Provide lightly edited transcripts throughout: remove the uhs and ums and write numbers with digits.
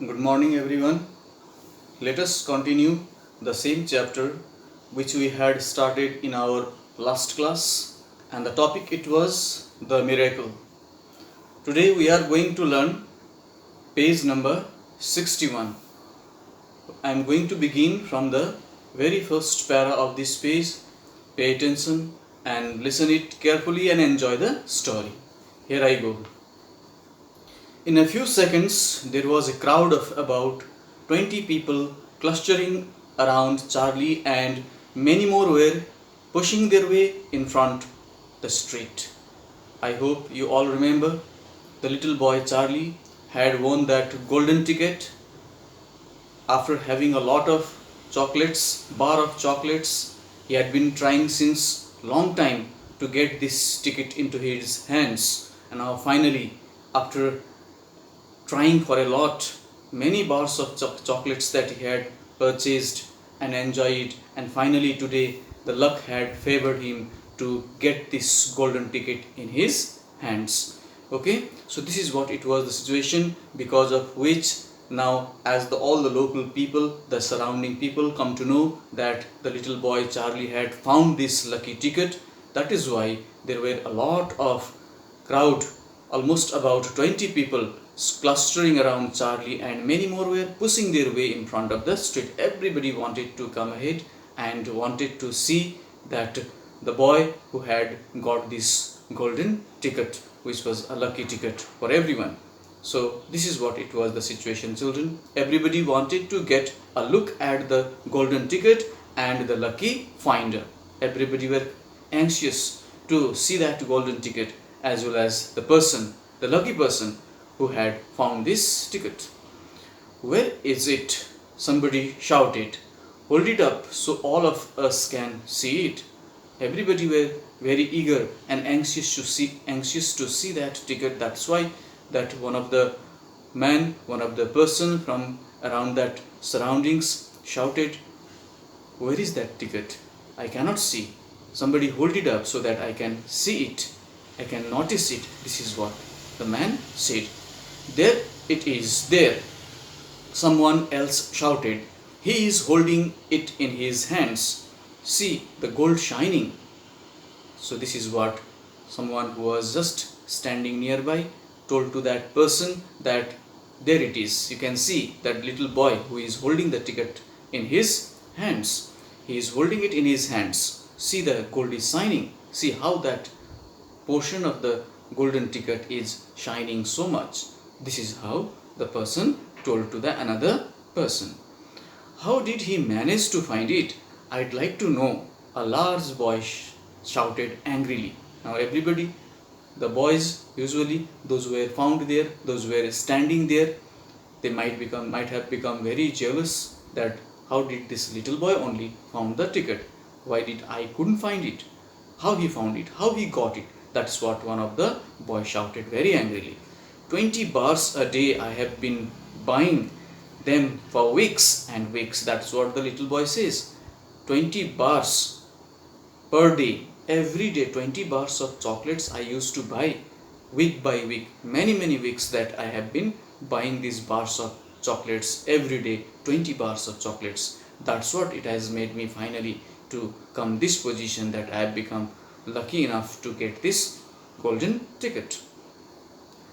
Good morning, everyone. Let us continue the same chapter which we had started in our last class, and the topic it was the miracle. Today we are going to learn page number 61. I am going to begin from the very first para of this page. Pay attention and listen it carefully and enjoy the story. Here I go. In a few seconds, there was a crowd of about 20 people clustering around Charlie, and many more were pushing their way in front the street. I hope you all remember the little boy Charlie had won that golden ticket after having a lot of bar of chocolates. He had been trying since long time to get this ticket into his hands, and now finally, after trying for a lot, many bars of chocolates that he had purchased and enjoyed, and finally today the luck had favored him to get this golden ticket in his hands. Okay, so this is what it was the situation, because of which now as all the local people, the surrounding people come to know that the little boy Charlie had found this lucky ticket. That is why there were a lot of crowd, almost about 20 people clustering around Charlie, and many more were pushing their way in front of the street. Everybody wanted to come ahead and wanted to see that the boy who had got this golden ticket, which was a lucky ticket for everyone. So this is what it was the situation, children. Everybody wanted to get a look at the golden ticket and the lucky finder. Everybody were anxious to see that golden ticket, as well as the lucky person who had found this ticket. Where is it? Somebody shouted. Hold it up so all of us can see it. Everybody were very eager and anxious to see that ticket. That's why that one of the person from around that surroundings shouted, where is that ticket? I cannot see. Somebody hold it up so that I can see it. I can notice it. This is what the man said. There it is, there. Someone else shouted. He is holding it in his hands. See the gold shining. So this is what someone who was just standing nearby told to that person, that there it is. You can see that little boy who is holding the ticket in his hands. He is holding it in his hands. See, the gold is shining. See how that portion of the golden ticket is shining so much. This is how the person told to the another person. How did he manage to find it? I'd like to know, a large boy shouted angrily. Now everybody, the boys, usually those who were found there, those who were standing there, they might have become very jealous that how did this little boy only found the ticket? Why did I couldn't find it? How he found it? How he got it? That's what one of the boys shouted very angrily. 20 bars a day I have been buying them for weeks and weeks. That's what the little boy says. 20 bars per day. Every day 20 bars of chocolates I used to buy week by week. Many weeks that I have been buying these bars of chocolates every day. 20 bars of chocolates. That's what it has made me finally to come this position, that I have become lucky enough to get this golden ticket.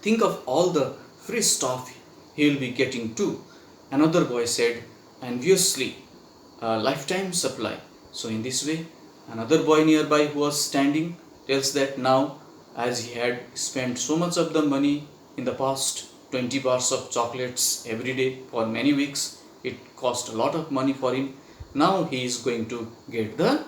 Think of all the free stuff he'll be getting too. Another boy said enviously, a lifetime supply. So in this way, another boy nearby who was standing tells that now, as he had spent so much of the money in the past, 20 bars of chocolates every day for many weeks, it cost a lot of money for him. Now he is going to get the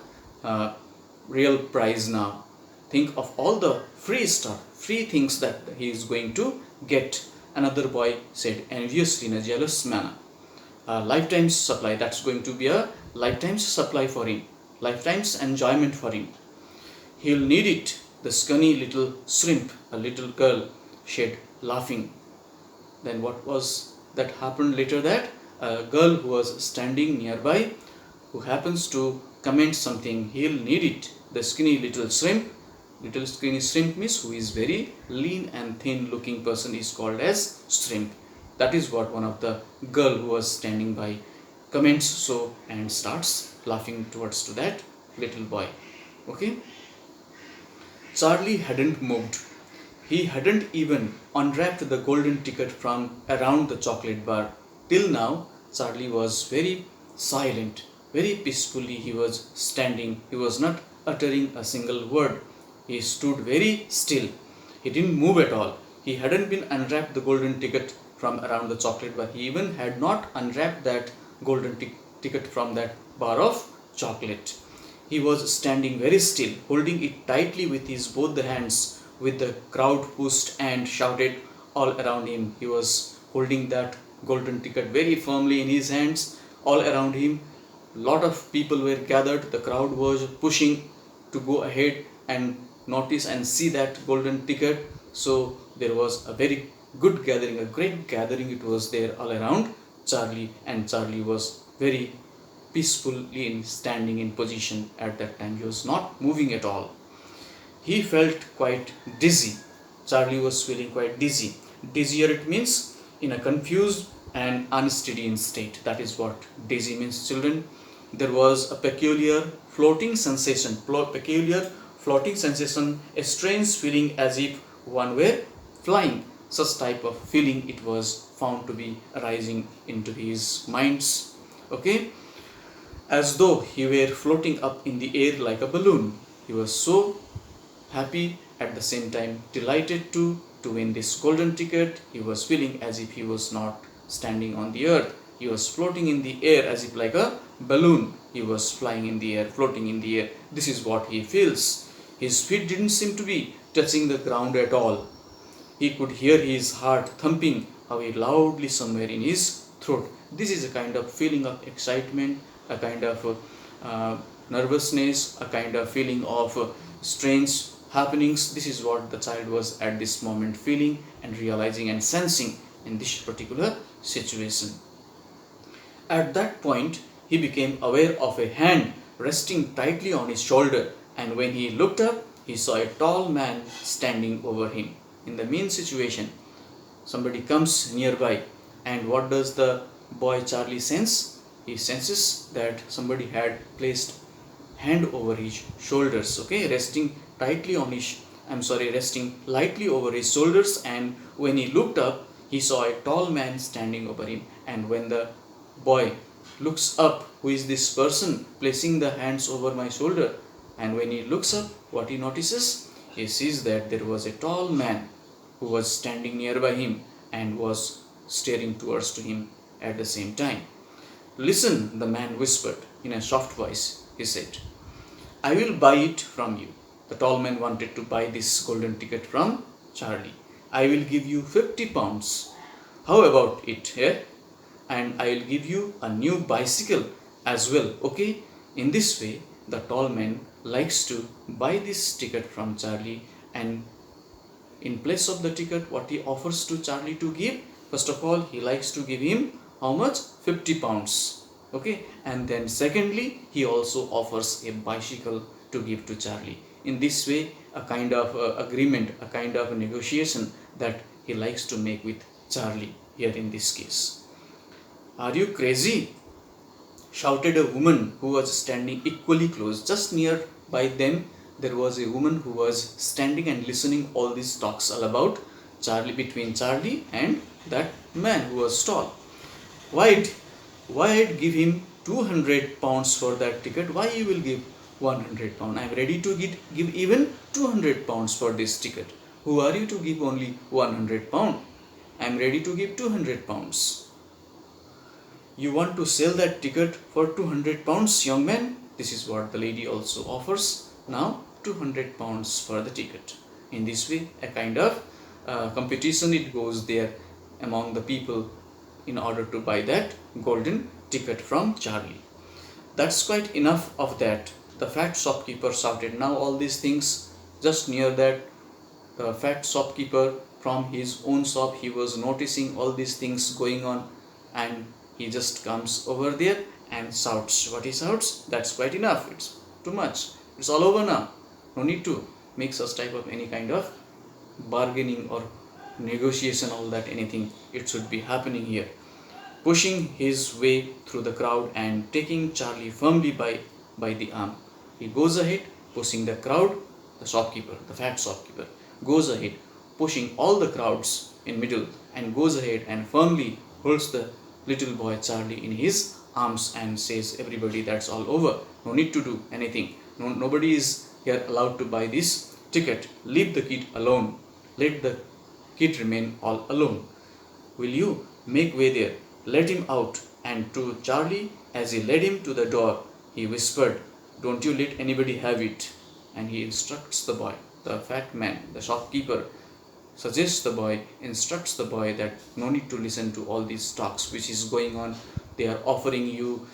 real prize now. Think of all the free stuff, free things that he is going to get. Another boy said enviously in a jealous manner. A lifetime supply, that's going to be a lifetime supply for him. Lifetime's enjoyment for him. He'll need it. The skinny little shrimp, a little girl, said, laughing. Then what was that happened later? That a girl who was standing nearby, who happens to comment something, he'll need it. The skinny little shrimp means who is very lean and thin looking person is called as shrimp. That is what one of the girl who was standing by comments so and starts laughing towards to that little boy. Okay. Charlie hadn't moved. He hadn't even unwrapped the golden ticket from around the chocolate bar. Till now, Charlie was very silent, very peacefully he was standing. He was not uttering a single word. He stood very still. He didn't move at all. He hadn't been unwrapped the golden ticket from around the chocolate bar. He even had not unwrapped that golden ticket from that bar of chocolate. He was standing very still, holding it tightly with his both the hands, with the crowd pushed and shouted all around him. He was holding that golden ticket very firmly in his hands. All around him, lot of people were gathered. The crowd was pushing to go ahead and notice and see that golden ticket. So there was a very good gathering, a great gathering. It was there all around Charlie, and Charlie was very peacefully standing in position at that time. He was not moving at all. He felt quite dizzy. Charlie was feeling quite dizzy. Dizzier, it means in a confused and unsteady state. That is what dizzy means, children. There was a peculiar floating sensation, a strange feeling as if one were flying. Such type of feeling it was found to be arising into his minds. Okay, as though he were floating up in the air like a balloon. He was so happy, at the same time delighted to win this golden ticket. He was feeling as if he was not standing on the earth. He was floating in the air as if like a balloon. He was flying in the air, floating in the air. This is what he feels. His feet didn't seem to be touching the ground at all. He could hear his heart thumping away loudly somewhere in his throat. This is a kind of feeling of excitement, a kind of nervousness, a kind of feeling of strange happenings. This is what the child was at this moment feeling and realizing and sensing in this particular situation. At that point, he became aware of a hand resting tightly on his shoulder, and when he looked up, he saw a tall man standing over him. In the mean situation, somebody comes nearby, and what does the boy Charlie sense? He senses that somebody had placed hand over his shoulders, okay, resting lightly over his shoulders, and when he looked up, he saw a tall man standing over him. And when the boy looks up, who is this person placing the hands over my shoulder? And when he looks up, what he notices? He sees that there was a tall man who was standing nearby him and was staring towards to him at the same time. Listen, the man whispered in a soft voice. He said, I will buy it from you. The tall man wanted to buy this golden ticket from Charlie. I will give you 50 pounds. How about it, eh? And I will give you a new bicycle as well, okay? In this way, the tall man likes to buy this ticket from Charlie, and in place of the ticket, what he offers to Charlie to give, first of all, he likes to give him how much? 50 pounds. Okay, and then secondly, he also offers a bicycle to give to Charlie. In this way, a kind of agreement, a kind of negotiation that he likes to make with Charlie here in this case. Are you crazy? Shouted a woman who was standing equally close. Just near by them, there was a woman who was standing and listening all these talks all about Charlie, between Charlie and that man who was tall. Why give him 200 pounds for that ticket? Why you will give 100 pounds? I am ready to give even 200 pounds for this ticket. Who are you to give only 100 pounds? I am ready to give 200 pounds. You want to sell that ticket for 200 pounds, young man? This is what the lady also offers. Now 200 pounds for the ticket. In this way, a kind of competition it goes there among the people in order to buy that golden ticket from Charlie. That's quite enough of that. The fat shopkeeper shouted. Now all these things, just near that fat shopkeeper from his own shop, he was noticing all these things going on, and he just comes over there and shouts. What he shouts? That's quite enough. It's too much. It's all over now. No need to make such type of any kind of bargaining or negotiation, all that, anything, it should be happening here. Pushing his way through the crowd and taking Charlie firmly by the arm. He goes ahead, pushing the crowd. The shopkeeper, the fat shopkeeper, goes ahead, pushing all the crowds in middle, and goes ahead and firmly holds the little boy Charlie in his arms and says, everybody, that's all over. No need to do anything. Nobody is here allowed to buy this ticket. Leave the kid alone. Let the kid remain all alone. Will you make way there? Let him out. And to Charlie, as he led him to the door, he whispered, don't you let anybody have it. And he instructs the boy, the fat man, the shopkeeper, suggests the boy, instructs the boy that no need to listen to all these talks which is going on. They are offering you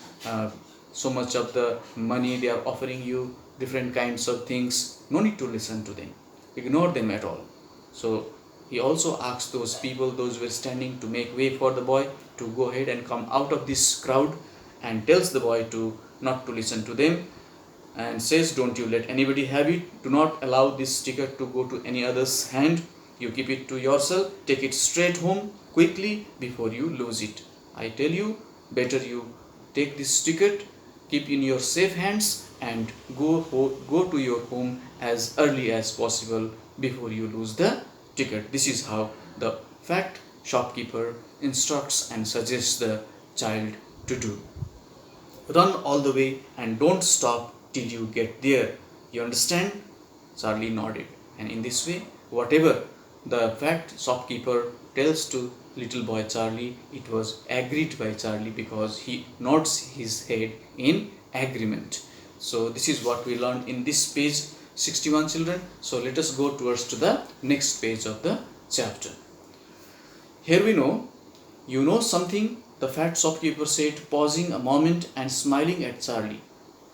so much of the money, they are offering you different kinds of things. No need to listen to them. Ignore them at all. So he also asks those people, those who were standing to make way for the boy, to go ahead and come out of this crowd, and tells the boy to not to listen to them, and says, don't you let anybody have it. Do not allow this ticket to go to any other's hand. You keep it to yourself. Take it straight home quickly before you lose it. I tell you, better you take this ticket, keep in your safe hands, and go to your home as early as possible before you lose the ticket. This is how the fat shopkeeper instructs and suggests the child to do. Run all the way and don't stop till you get there. You understand? Charlie nodded. And in this way, whatever the fat shopkeeper tells to little boy Charlie, it was agreed by Charlie, because he nods his head in agreement. So this is what we learned in this page 61, children. So let us go towards to the next page of the chapter. Here we know, you know something, the fat shopkeeper said, pausing a moment and smiling at Charlie.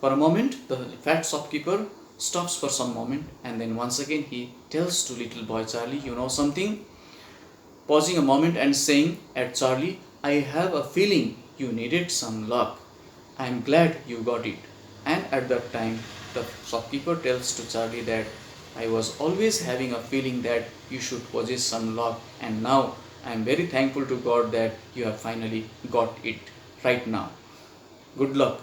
For a moment, the fat shopkeeper stops for some moment, and then once again he tells to little boy Charlie, you know something? Pausing a moment and saying at Charlie, I have a feeling you needed some luck. I am glad you got it. And at that time, the shopkeeper tells to Charlie that I was always having a feeling that you should possess some luck, and now I am very thankful to God that you have finally got it right now. Good luck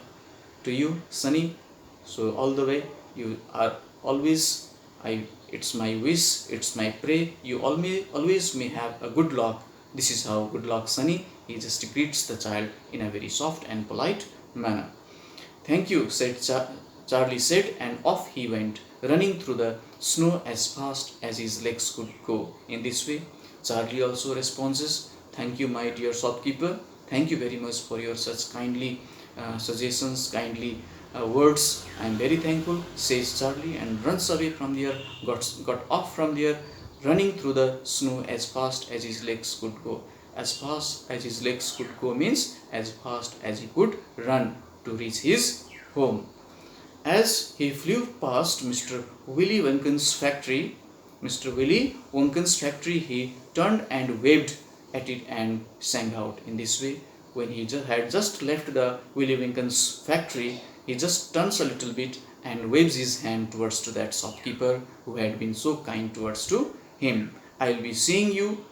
to you, Sunny. So all the way, you are always, it's my wish, it's my pray, you always may have a good luck. This is how good luck, Sunny. He just greets the child in a very soft and polite manner. Thank you, said Charlie said, and off he went, running through the snow as fast as his legs could go. In this way, Charlie also responds, thank you, my dear shopkeeper. Thank you very much for your such kindly suggestions, kindly words. I am very thankful, says Charlie, and runs away from there, got off from there, running through the snow as fast as his legs could go. As fast as his legs could go means as fast as he could run to reach his home. As he flew past Mr. Willy Wonka's factory, he turned and waved at it and sang out. In this way, when he had just left the Willy Wonka's factory, he just turns a little bit and waves his hand towards to that shopkeeper who had been so kind towards to him. I'll be seeing you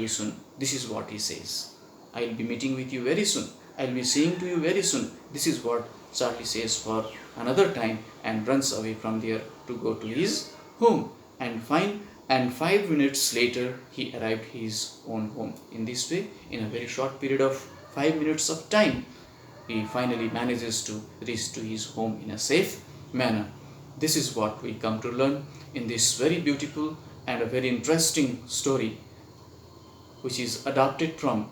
soon. This is what he says. I'll be meeting with you very soon. I'll be seeing to you very soon. This is what Charlie says for another time, and runs away from there to go to his home. And 5 minutes later, he arrived his own home. In this way, in a very short period of 5 minutes of time, he finally manages to reach to his home in a safe manner. This is what we come to learn in this very beautiful and a very interesting story, which is adapted from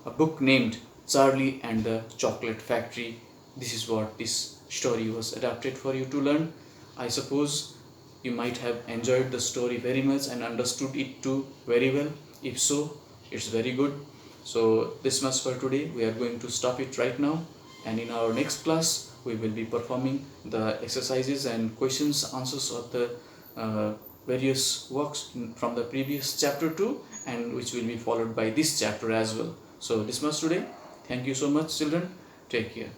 a book named Charlie and the Chocolate Factory. This is what this story was adapted for you to learn. I suppose you might have enjoyed the story very much and understood it too very well. If so, it's very good. So this much for today. We are going to stop it right now, and in our next class we will be performing the exercises and questions answers of the various works from the previous chapter 2, and which will be followed by this chapter as well. So this much today. Thank you so much, children. Take care.